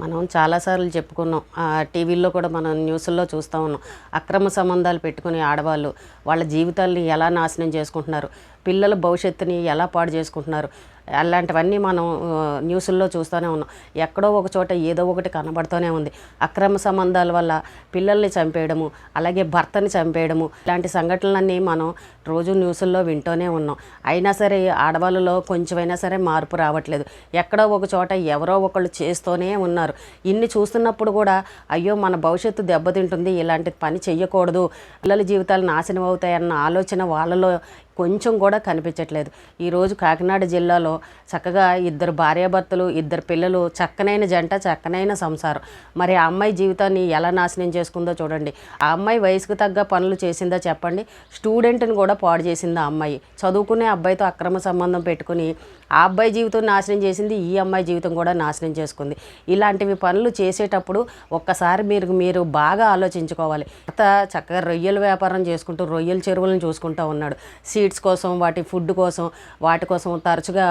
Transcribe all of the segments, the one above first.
మనం చాలాసార్లు చెప్పుకున్నాం. టీవీల్లో కూడా మనం న్యూస్‌ల్లో చూస్తా ఉన్నాం. అక్రమ సంబంధాలు పెట్టుకుని ఆడవాళ్ళు వాళ్ళ జీవితాల్ని ఎలా నాశనం చేసుకుంటున్నారు, పిల్లల భవిష్యత్తుని ఎలా పాడు చేసుకుంటున్నారు, అలాంటివన్నీ మనం న్యూసుల్లో చూస్తూనే ఉన్నాం. ఎక్కడో ఒక చోట ఏదో ఒకటి కనబడుతూనే ఉంది. అక్రమ సంబంధాల వల్ల పిల్లల్ని చంపేయడము, అలాగే భర్తని చంపేయడము, ఇలాంటి సంఘటనలన్నీ మనం రోజు న్యూసుల్లో వింటూనే ఉన్నాం. అయినా సరే ఆడవాళ్ళలో కొంచెమైనా సరే మార్పు రావట్లేదు. ఎక్కడో ఒక చోట ఎవరో ఒకళ్ళు చేస్తూనే ఉన్నారు. ఇన్ని చూస్తున్నప్పుడు కూడా అయ్యో మన భవిష్యత్తు దెబ్బతింటుంది, ఇలాంటి పని చెయ్యకూడదు, పిల్లల జీవితాలు నాశనం అవుతాయన్న ఆలోచన వాళ్ళలో కొంచెం కూడా కనిపించట్లేదు. ఈరోజు కాకినాడ జిల్లాలో చక్కగా ఇద్దరు భార్యాభర్తలు, ఇద్దరు పిల్లలు, చక్కనైన జంట, చక్కనైన సంసారం. మరి ఆ అమ్మాయి జీవితాన్ని ఎలా నాశనం చేసుకుందో చూడండి. ఆ అమ్మాయి వయసుకు తగ్గ పనులు చేసిందా చెప్పండి? స్టూడెంట్ని కూడా పాడు చేసింది ఆ అమ్మాయి. చదువుకునే అబ్బాయితో అక్రమ సంబంధం పెట్టుకుని ఆ అబ్బాయి జీవితం నాశనం చేసింది, ఈ అమ్మాయి జీవితం కూడా నాశనం చేసుకుంది. ఇలాంటివి పనులు చేసేటప్పుడు ఒక్కసారి మీరు బాగా ఆలోచించుకోవాలి. భర్త చక్కగా రొయ్యల వ్యాపారం చేసుకుంటూ రొయ్యల చెరువులను చూసుకుంటూ ఉన్నాడు. సీడ్స్ కోసం, వాటి ఫుడ్ కోసం, వాటి కోసం తరచుగా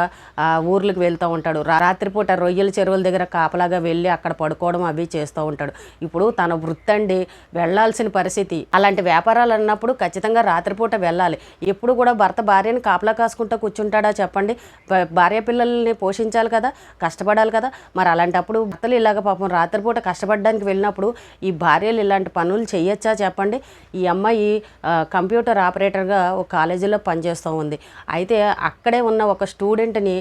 ఊర్లకు వెళ్తూ ఉంటాడు. రాత్రిపూట రొయ్యల చెరువుల దగ్గర కాపలాగా వెళ్ళి అక్కడ పడుకోవడం అవి చేస్తూ ఉంటాడు. ఇప్పుడు తన వృత్తి అండి, వెళ్లాల్సిన పరిస్థితి. అలాంటి వ్యాపారాలు అన్నప్పుడు ఖచ్చితంగా రాత్రిపూట వెళ్ళాలి. ఎప్పుడు కూడా భర్త భార్యని కాపలా కాసుకుంటూ కూర్చుంటాడా చెప్పండి? భార్య పిల్లల్ని పోషించాలి కదా, కష్టపడాలి కదా. మరి అలాంటప్పుడు భర్తలు ఇలాగ పాపం రాత్రిపూట కష్టపడడానికి వెళ్ళినప్పుడు ఈ భార్యలు ఇలాంటి పనులు చేయొచ్చా చెప్పండి? ఈ అమ్మాయి కంప్యూటర్ ఆపరేటర్గా ఒక కాలేజీలో పనిచేస్తూ ఉంది. అయితే అక్కడే ఉన్న ఒక స్టూడెంట్ని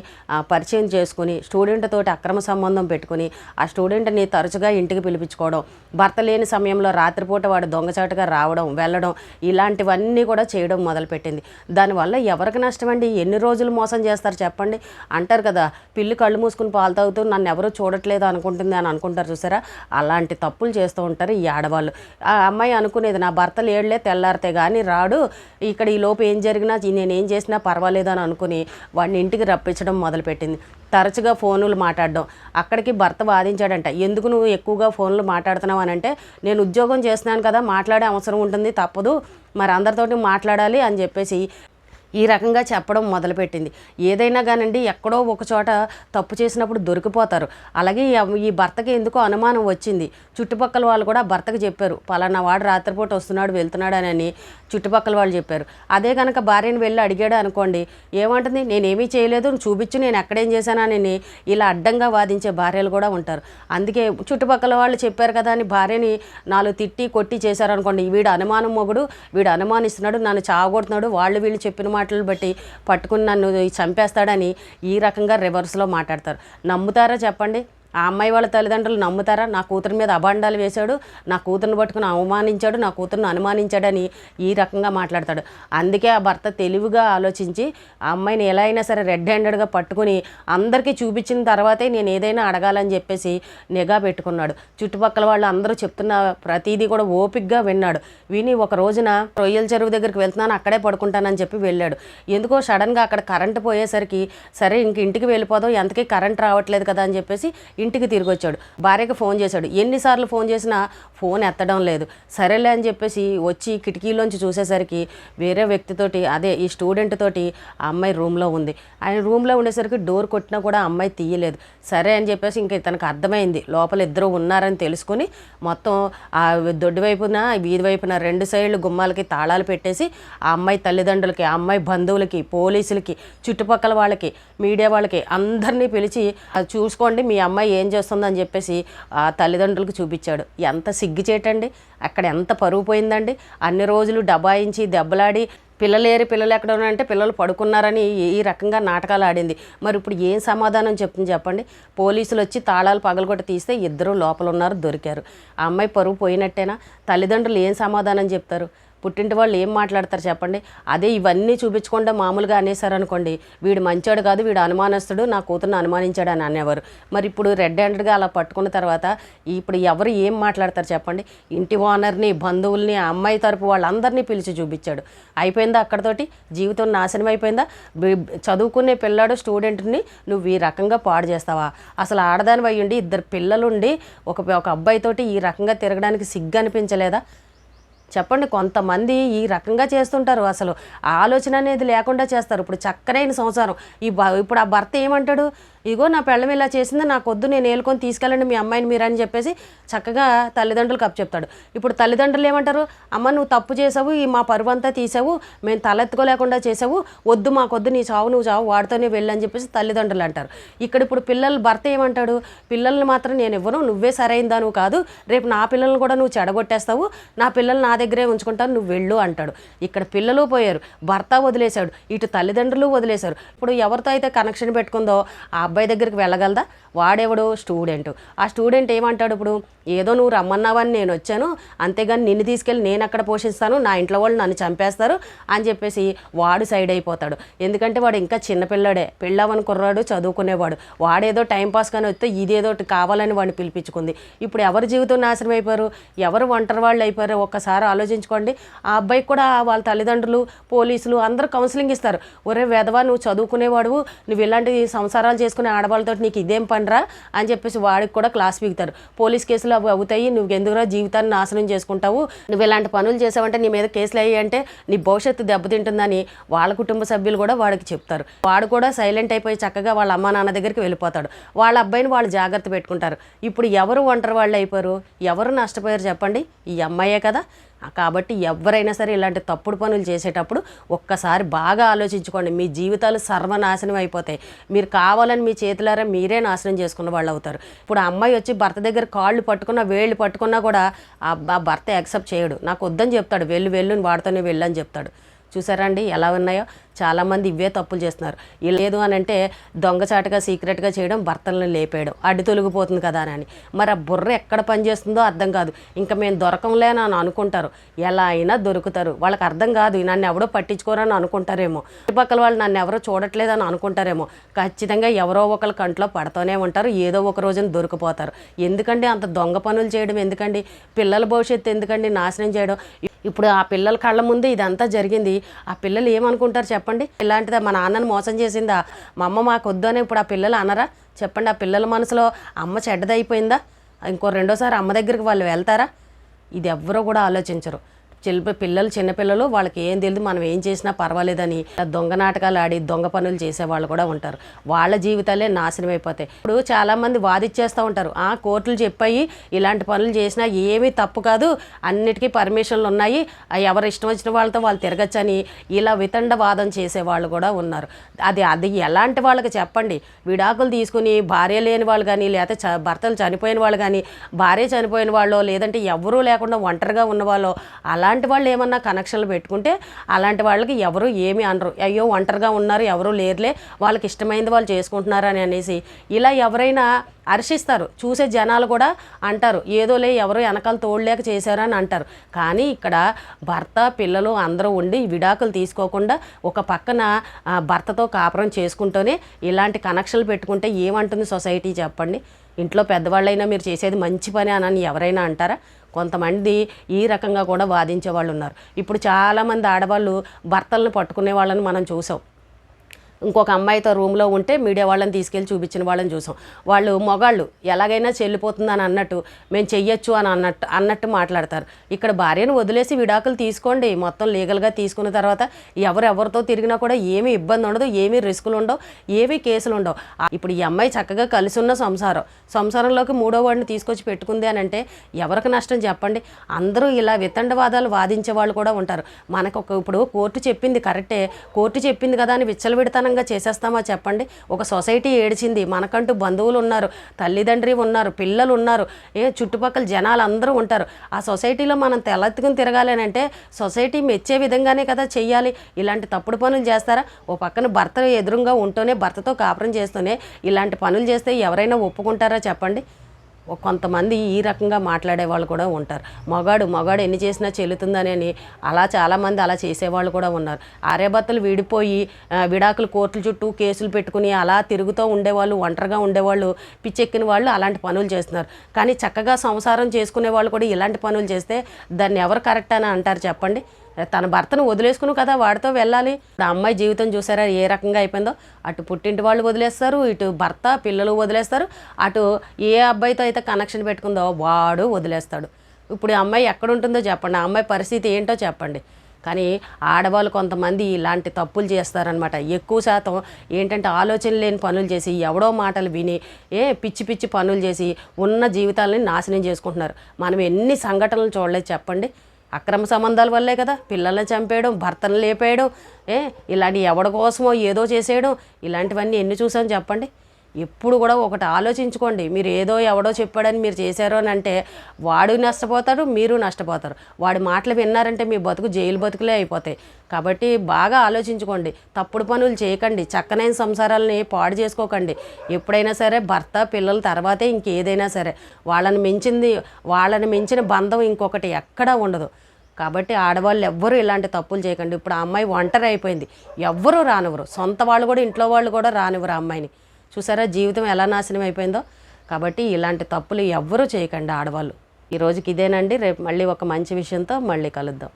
పరిచయం చేసుకుని స్టూడెంట్ తోటి అక్రమ సంబంధం పెట్టుకుని ఆ స్టూడెంట్ని తరచుగా ఇంటికి పిలిపించుకోవడం, భర్త లేని సమయంలో రాత్రిపూట వాడు దొంగచాటుగా రావడం, వెళ్ళడం, ఇలాంటివన్నీ కూడా చేయడం మొదలుపెట్టింది. దానివల్ల ఎవరికి నష్టమండి? ఎన్ని రోజులు మోసం చేస్తారు చెప్పండి? అంటారు కదా, పిల్లి కళ్ళు మూసుకుని పాలు తాగుతూ నన్ను ఎవరూ చూడట్లేదు అనుకుంటుంది అని అనుకుంటారు చూసారా? అలాంటి తప్పులు చేస్తూ ఉంటారు ఈ ఆడవాళ్ళు. ఆ అమ్మాయి అనుకునేది, నా భర్త లేడులే, తెల్లారితే కానీ రాడు, ఇక్కడ ఈ లోపు ఏం జరిగినా నేనేం చేసినా పర్వాలేదు అని అనుకుని వాడిని ఇంటికి రప్పించడం మొదలుపెట్టింది. తరచుగా ఫోనులు మాట్లాడడం. అక్కడికి భర్త వాదించాడంట, ఎందుకు నువ్వు ఎక్కువగా ఫోన్లు మాట్లాడుతున్నావు అని అంటే, నేను ఉద్యోగం చేస్తున్నాను కదా, మాట్లాడే అవసరం ఉంటుంది, తప్పదు, మరి అందరితోటి మాట్లాడాలి అని చెప్పేసి ఈ రకంగా చెప్పడం మొదలుపెట్టింది. ఏదైనా కానండి, ఎక్కడో ఒక చోట తప్పు చేసినప్పుడు దొరికిపోతారు. అలాగే ఈ భర్తకి ఎందుకో అనుమానం వచ్చింది. చుట్టుపక్కల వాళ్ళు కూడా భర్తకు చెప్పారు, పలానా వాడు రాత్రిపూట వస్తున్నాడు వెళ్తున్నాడు అని చుట్టుపక్కల వాళ్ళు చెప్పారు. అదే కనుక భార్యను వెళ్ళి అడిగాడు అనుకోండి, ఏమంటుంది, నేనేమీ చేయలేదు, చూపించు నేను ఎక్కడేం చేశానని ఇలా అడ్డంగా వాదించే భార్యలు కూడా ఉంటారు. అందుకే చుట్టుపక్కల వాళ్ళు చెప్పారు కదా అని భార్యని నాలుగు తిట్టి కొట్టి చేశారనుకోండి, వీడు అనుమానం మొగుడు, వీడు అనుమానిస్తున్నాడు, నన్ను చావగొడుతున్నాడు, వాళ్ళు వీళ్ళు చెప్పిన మాటలు బట్టి పట్టుకుని నన్ను చంపేస్తాడని ఈ రకంగా రివర్స్లో మాట్లాడతారు. నమ్ముతారా చెప్పండి? ఆ అమ్మాయి వాళ్ళ తల్లిదండ్రులు నమ్ముతారా? నా కూతురు మీద అబాండాలు వేశాడు, నా కూతురుని పట్టుకుని అవమానించాడు, నా కూతురుని అనుమానించాడని ఈ రకంగా మాట్లాడతాడు. అందుకే ఆ భర్త తెలివిగా ఆలోచించి ఆ అమ్మాయిని ఎలా అయినా సరే రెడ్ హ్యాండెడ్గా పట్టుకుని అందరికీ చూపించిన తర్వాతే నేను ఏదైనా అడగాలని చెప్పేసి నిఘా పెట్టుకున్నాడు. చుట్టుపక్కల వాళ్ళు అందరూ చెప్తున్న ప్రతిదీ కూడా ఓపికగా విన్నాడు. విని ఒక రోజున రొయ్యల చెరువు దగ్గరికి వెళ్తున్నాను, అక్కడే పడుకుంటానని చెప్పి వెళ్ళాడు. ఎందుకో సడన్గా అక్కడ కరెంటు పోయేసరికి సరే ఇంటికి వెళ్ళిపోదాం, ఎంతకీ కరెంట్ రావట్లేదు కదా అని చెప్పేసి ఇంటికి తిరిగి వచ్చాడు. భార్యకి ఫోన్ చేశాడు. ఎన్నిసార్లు ఫోన్ చేసినా ఫోన్ ఎత్తడం లేదు. సరేలే అని చెప్పేసి వచ్చి కిటికీలోంచి చూసేసరికి వేరే వ్యక్తితోటి, అదే ఈ స్టూడెంట్ తోటి ఆ అమ్మాయి రూమ్లో ఉంది. ఆయన రూమ్లో ఉండేసరికి డోర్ కొట్టినా కూడా అమ్మాయి తీయలేదు. సరే అని చెప్పేసి ఇంక ఇతనికి అర్థమైంది లోపల ఇద్దరు ఉన్నారని తెలుసుకుని మొత్తం ఆ దొడ్డి వైపున వీధి వైపున రెండు సైడ్లు గుమ్మాలకి తాళాలు పెట్టేసి ఆ అమ్మాయి తల్లిదండ్రులకి, ఆ అమ్మాయి బంధువులకి, పోలీసులకి, చుట్టుపక్కల వాళ్ళకి, మీడియా వాళ్ళకి అందరినీ పిలిచి చూసుకోండి మీ అమ్మాయి ఏం చేస్తుందని చెప్పేసి ఆ తల్లిదండ్రులకు చూపించాడు. ఎంత సిగ్గుచేటండి, అక్కడ ఎంత పరువు పోయిందండి. అన్ని రోజులు డబాయించి దెబ్బలాడి పిల్లలు ఎక్కడ ఉన్నారంటే పిల్లలు పడుకున్నారని ఈ రకంగా నాటకాలు ఆడింది. మరి ఇప్పుడు ఏం సమాధానం చెప్తుంది చెప్పండి? పోలీసులు వచ్చి తాళాలు పగలగొట్టి తీస్తే ఇద్దరు లోపల ఉన్నారు, దొరికారు. ఆ అమ్మాయి పరువు పోయినట్టేనా? తల్లిదండ్రులు ఏం సమాధానం చెప్తారు? పుట్టింటి వాళ్ళు ఏం మాట్లాడతారు చెప్పండి? అదే ఇవన్నీ చూపించకుండా మామూలుగా అనేసారనుకోండి, వీడు మంచోడు కాదు, వీడు అనుమానస్తుడు, నా కూతురుని అనుమానించాడు అని అనేవారు. మరి ఇప్పుడు రెడ్ హ్యాండెడ్గా అలా పట్టుకున్న తర్వాత ఇప్పుడు ఎవరు ఏం మాట్లాడతారు చెప్పండి? ఇంటి ఓనర్ని, బంధువుల్ని, ఆ అమ్మాయి తరపు వాళ్ళందరినీ పిలిచి చూపించాడు. అయిపోయిందా అక్కడతోటి? జీవితం నాశనం అయిపోయిందా? చదువుకునే పిల్లాడు స్టూడెంట్ని నువ్వు ఈ రకంగా పాడు చేస్తావా? అసలు ఆడదాని అయ్యుండి ఇద్దరు పిల్లలుండి ఒక అబ్బాయితోటి ఈ రకంగా తిరగడానికి సిగ్గు అనిపించలేదా చెప్పండి? కొంతమంది ఈ రకంగా చేస్తుంటారు, అసలు ఆలోచన అనేది లేకుండా చేస్తారు. ఇప్పుడు చక్కనైన సంసారం, ఇప్పుడు ఆ భర్త ఏమంటాడు, ఇగో నా పెళ్ళం ఇలా చేసింది, నాకు వద్దు, నేను ఏలుకొని తీసుకెళ్ళండి మీ అమ్మాయిని మీరు అని చెప్పేసి చక్కగా తల్లిదండ్రులకు అప్పచెప్తాడు. ఇప్పుడు తల్లిదండ్రులు ఏమంటారు, అమ్మ నువ్వు తప్పు చేసావు, ఈ మా పరువు అంతా తీసావు, మేము తలెత్తుకోలేకుండా చేసావు, వద్దు మాకొద్దు, నీ చావు నువ్వు చావు, వాడితోనే వెళ్ళని చెప్పేసి తల్లిదండ్రులు అంటారు. ఇక్కడ ఇప్పుడు పిల్లల భర్త ఏమంటాడు, పిల్లల్ని మాత్రం నేను ఇవ్వను, నువ్వే సరైందా నువ్వు కాదు, రేపు నా పిల్లల్ని కూడా నువ్వు చెడగొట్టేస్తావు, నా పిల్లల్ని నా దగ్గరే ఉంచుకుంటాను, నువ్వు వెళ్ళు అంటాడు. ఇక్కడ పిల్లలు పోయారు, భర్త వదిలేశాడు, ఇటు తల్లిదండ్రులు వదిలేశారు. ఇప్పుడు ఎవరితో అయితే కనెక్షన్ పెట్టుకుందో ఆ అబ్బాయి దగ్గరికి వెళ్ళగలదా? వాడెవడు? స్టూడెంట్. ఆ స్టూడెంట్ ఏమంటాడు, ఇప్పుడు ఏదో నువ్వు రమ్మన్నావని నేను వచ్చాను, అంతేగాని నిన్ను తీసుకెళ్ళి నేను అక్కడ పోషిస్తాను, నా ఇంట్లో వాళ్ళు నన్ను చంపేస్తారు అని చెప్పేసి వాడు సైడ్ అయిపోతాడు. ఎందుకంటే వాడు ఇంకా చిన్నపిల్లాడే, పెళ్ళావని కుర్రాడు, చదువుకునేవాడు. వాడేదో టైంపాస్ కానీ వస్తే ఇదేదో కావాలని వాడిని పిలిపించుకుంది. ఇప్పుడు ఎవరి జీవితం నాశనం అయిపోయారు, ఎవరు ఒంటరి వాళ్ళు అయిపోయారు ఒక్కసారి ఆలోచించుకోండి. ఆ అబ్బాయికి కూడా వాళ్ళ తల్లిదండ్రులు, పోలీసులు అందరూ కౌన్సిలింగ్ ఇస్తారు. ఒరే వెధవా, నువ్వు చదువుకునేవాడు, నువ్వు ఇలాంటి సంసారాలు చేసుకునే ఆడవాళ్ళతో నీకు ఇదేం పనిరా అని చెప్పేసి వాడికి కూడా క్లాస్ పీకుతారు. పోలీస్ కేసులు అవి అవుతాయి, నువ్వు ఎందుకురా జీవితాన్ని నాశనం చేసుకుంటావు, నువ్వు ఇలాంటి పనులు చేసావంటే నీ మీద కేసులు అయ్యి అంటే నీ భవిష్యత్తు దెబ్బతింటుందని వాళ్ళ కుటుంబ సభ్యులు కూడా వాడికి చెప్తారు. వాడు కూడా సైలెంట్ అయిపోయి చక్కగా వాళ్ళ అమ్మా నాన్న దగ్గరికి వెళ్ళిపోతాడు. వాళ్ళ అబ్బాయిని వాళ్ళు జాగ్రత్త పెట్టుకుంటారు. ఇప్పుడు ఎవరు ఒంటరి వాళ్ళు అయిపోయారు, ఎవరు నష్టపోయారు చెప్పండి? ఈ అమ్మాయే కదా. కాబట్టి ఎవరైనా సరే ఇలాంటి తప్పుడు పనులు చేసేటప్పుడు ఒక్కసారి బాగా ఆలోచించుకోండి. మీ జీవితాలు సర్వనాశనం అయిపోతాయి. మీరు కావాలని మీ చేతులారా మీరే నాశనం చేసుకున్న వాళ్ళు అవుతారు. ఇప్పుడు ఆ అమ్మాయి వచ్చి భర్త దగ్గర కాళ్ళు పట్టుకున్నా, వేళ్ళు పట్టుకున్నా కూడా ఆ భర్త యాక్సెప్ట్ చేయడు. నాకు వద్దని చెప్తాడు, వెళ్ళు వాడితోనే వెళ్ళని చెప్తాడు. చూసారా అండి ఎలా ఉన్నాయో? చాలామంది ఇవే తప్పులు చేస్తున్నారు. లేదు అని అంటే దొంగచాటుగా సీక్రెట్గా చేయడం, భర్తలను లేపేయడం, అడ్డు తొలగిపోతుంది కదా అని. మరి ఆ బుర్ర ఎక్కడ పనిచేస్తుందో అర్థం కాదు. ఇంకా మేము దొరకంలే అని అనుకుంటారు. ఎలా అయినా దొరుకుతారు. వాళ్ళకి అర్థం కాదు, నన్ను ఎవడో పట్టించుకోరని అనుకుంటారేమో, చుట్టుపక్కల వాళ్ళు నన్ను ఎవరో చూడట్లేదని అనుకుంటారేమో. ఖచ్చితంగా ఎవరో ఒకళ్ళ కంట్లో పడుతూనే ఉంటారు, ఏదో ఒక రోజున దొరికిపోతారు. ఎందుకండి అంత దొంగ పనులు చేయడం? ఎందుకండి పిల్లల భవిష్యత్తు ఎందుకండి నాశనం చేయడం? ఇప్పుడు ఆ పిల్లల కళ్ళ ముందు ఇదంతా జరిగింది. ఆ పిల్లలు ఏమనుకుంటారు చెప్పండి? ఇలాంటిదా మా నాన్నని మోసం చేసిందా, మా అమ్మ మాకు వద్దు అని ఇప్పుడు ఆ పిల్లలు అనరా చెప్పండి? ఆ పిల్లల మనసులో అమ్మ చెడ్డదైపోయిందా? ఇంకో రెండోసారి అమ్మ దగ్గరికి వాళ్ళు వెళ్తారా? ఇది ఎవ్వరూ కూడా ఆలోచించరు. పిల్లలు చిన్నపిల్లలు, వాళ్ళకి ఏం తెలియదు, మనం ఏం చేసినా పర్వాలేదని దొంగ నాటకాలు ఆడి దొంగ పనులు చేసేవాళ్ళు కూడా ఉంటారు. వాళ్ళ జీవితాలే నాశనం అయిపోతాయి. ఇప్పుడు చాలామంది వాదిచ్చేస్తూ ఉంటారు, కోర్టులు చెప్పాయి ఇలాంటి పనులు చేసినా ఏమీ తప్పు కాదు, అన్నిటికీ పర్మిషన్లు ఉన్నాయి, ఎవరు ఇష్టం వచ్చిన వాళ్ళతో వాళ్ళు తిరగచ్చని ఇలా వితండవాదం చేసేవాళ్ళు కూడా ఉన్నారు. అది ఎలాంటి వాళ్ళకి చెప్పండి? విడాకులు తీసుకుని భార్య లేని వాళ్ళు కానీ, లేకపోతే భర్తలు చనిపోయిన వాళ్ళు కానీ, భార్య చనిపోయిన వాళ్ళు, లేదంటే ఎవరూ లేకుండా ఒంటరిగా ఉన్నవాళ్ళు, అలాంటి వాళ్ళు ఏమన్నా కనెక్షన్లు పెట్టుకుంటే అలాంటి వాళ్ళకి ఎవరు ఏమీ అనరు. అయ్యో ఒంటరిగా ఉన్నారు, ఎవరూ లేరులే, వాళ్ళకి ఇష్టమైంది వాళ్ళు చేసుకుంటున్నారు అని అనేసి ఇలా ఎవరైనా హర్షిస్తారు. చూసే జనాలు కూడా అంటారు, ఏదోలే ఎవరో వెనకాల తోడలేక చేశారు అని అంటారు. కానీ ఇక్కడ భర్త పిల్లలు అందరూ ఉండి విడాకులు తీసుకోకుండా ఒక పక్కన భర్తతో కాపురం చేసుకుంటూనే ఇలాంటి కనెక్షన్లు పెట్టుకుంటే ఏమంటుంది సొసైటీ చెప్పండి? ఇంట్లో పెద్దవాళ్ళైనా మీరు చేసేది మంచి పని అని ఎవరైనా అంటారా? కొంతమంది ఈ రకంగా కూడా వాదించే వాళ్ళు ఉన్నారు. ఇప్పుడు చాలామంది ఆడవాళ్ళు భర్తలను పట్టుకునే వాళ్ళని మనం చూసాం. ఇంకొక అమ్మాయితో రూమ్లో ఉంటే మీడియా వాళ్ళని తీసుకెళ్ళి చూపించిన వాళ్ళని చూసాం. వాళ్ళు మొగాళ్ళు ఎలాగైనా చెల్లిపోతుందని అన్నట్టు, మేము చెయ్యొచ్చు అని అన్నట్టు మాట్లాడతారు. ఇక్కడ భార్యను వదిలేసి విడాకులు తీసుకోండి, మొత్తం లీగల్గా తీసుకున్న తర్వాత ఎవరెవరితో తిరిగినా కూడా ఏమీ ఇబ్బంది ఉండదు, ఏమీ రిస్కులు ఉండవు, ఏమీ కేసులు ఉండవు. ఇప్పుడు ఈ అమ్మాయి చక్కగా కలిసి ఉన్న సంసారంలోకి మూడో వాడిని తీసుకొచ్చి పెట్టుకుంది అని అంటే ఎవరికి నష్టం చెప్పండి? అందరూ ఇలా వితండవాదాలు వాదించే వాళ్ళు కూడా ఉంటారు. మనకు ఇప్పుడు కోర్టు చెప్పింది కరెక్టే, కోర్టు చెప్పింది కదా అని విచ్చలవిడతాను చేసేస్తామా చెప్పండి? ఒక సొసైటీ ఏడిచింది, మనకంటూ బంధువులు ఉన్నారు, తల్లిదండ్రి ఉన్నారు, పిల్లలు ఉన్నారు, చుట్టుపక్కల జనాలు అందరూ ఉంటారు. ఆ సొసైటీలో మనం తెలెత్తుకుని తిరగాలి అంటే సొసైటీ మెచ్చే విధంగానే కదా చెయ్యాలి. ఇలాంటి తప్పుడు పనులు చేస్తారా? ఓ పక్కన భర్త ఎదురుగా ఉంటూనే, భర్తతో కాపురం చేస్తూనే ఇలాంటి పనులు చేస్తే ఎవరైనా ఒప్పుకుంటారా చెప్పండి? కొంతమంది ఈ రకంగా మాట్లాడే వాళ్ళు కూడా ఉంటారు. మగాడు ఎన్ని చేసినా చెల్లుతుందని అలా చాలామంది అలా చేసేవాళ్ళు కూడా ఉన్నారు. ఆర్యభర్తలు విడిపోయి విడాకులు కోర్టుల చుట్టూ కేసులు పెట్టుకుని అలా తిరుగుతూ ఉండేవాళ్ళు, ఒంటరిగా ఉండేవాళ్ళు, పిచ్చెక్కిన వాళ్ళు అలాంటి పనులు చేస్తున్నారు. కానీ చక్కగా సంసారం చేసుకునే వాళ్ళు కూడా ఇలాంటి పనులు చేస్తే దాన్ని ఎవరు కరెక్ట్ అని అంటారు చెప్పండి? తన భర్తను వదిలేసుకుని కదా వాడితో వెళ్ళాలి. ఆ అమ్మాయి జీవితం చూసారా ఏ రకంగా అయిపోయిందో? అటు పుట్టింటి వాళ్ళు వదిలేస్తారు, ఇటు భర్త పిల్లలు వదిలేస్తారు, అటు ఏ అబ్బాయితో అయితే కనెక్షన్ పెట్టుకుందో వాడు వదిలేస్తాడు. ఇప్పుడు ఈ అమ్మాయి ఎక్కడ ఉంటుందో చెప్పండి, ఆ అమ్మాయి పరిస్థితి ఏంటో చెప్పండి. కానీ ఆడవాళ్ళు కొంతమంది ఇలాంటి తప్పులు చేస్తారనమాట. ఎక్కువ శాతం ఏంటంటే ఆలోచన లేని పనులు చేసి ఎవడో మాటలు విని పిచ్చి పిచ్చి పనులు చేసి ఉన్న జీవితాలని నాశనం చేసుకుంటున్నారు. మనం ఎన్ని సంఘటనలు చూడలేదు చెప్పండి. అక్రమ సంబంధాల వల్లే కదా పిల్లల్ని చంపేయడం, భర్తను లేపేయడం, ఇలాంటి ఎవడి కోసమో ఏదో చేసేయడం, ఇలాంటివన్నీ ఎన్ని చూసాం చెప్పండి. ఎప్పుడు కూడా ఒకటి ఆలోచించుకోండి. మీరు ఏదో ఎవడో చెప్పాడని మీరు చేశారు అని అంటే వాడు నష్టపోతాడు, మీరు నష్టపోతారు. వాడి మాటలు విన్నారంటే మీ బతుకు జైలు బతుకులే అయిపోతాయి. కాబట్టి బాగా ఆలోచించుకోండి. తప్పుడు పనులు చేయకండి. చక్కనైన సంసారాలని పాడు చేసుకోకండి. ఎప్పుడైనా సరే భర్త పిల్లల తర్వాతే ఇంకేదైనా సరే. వాళ్ళని మించిన బంధం ఇంకొకటి ఎక్కడా ఉండదు. కాబట్టి ఆడవాళ్ళు ఎవ్వరూ ఇలాంటి తప్పులు చేయకండి. ఇప్పుడు ఆ అమ్మాయి ఒంటరి అయిపోయింది, ఎవ్వరూ రానివ్వరు. సొంత వాళ్ళు కూడా ఇంట్లో వాళ్ళు కూడా రానివ్వరు ఆ అమ్మాయిని. చూసారా జీవితం ఎలా నాశనం అయిపోయిందో. కాబట్టి ఇలాంటి తప్పులు ఎవ్వరూ చేయకండి ఆడవాళ్ళు. ఈ రోజుకి ఇదేనండి. రేపు మళ్ళీ ఒక మంచి విషయంతో మళ్ళీ కలుద్దాం.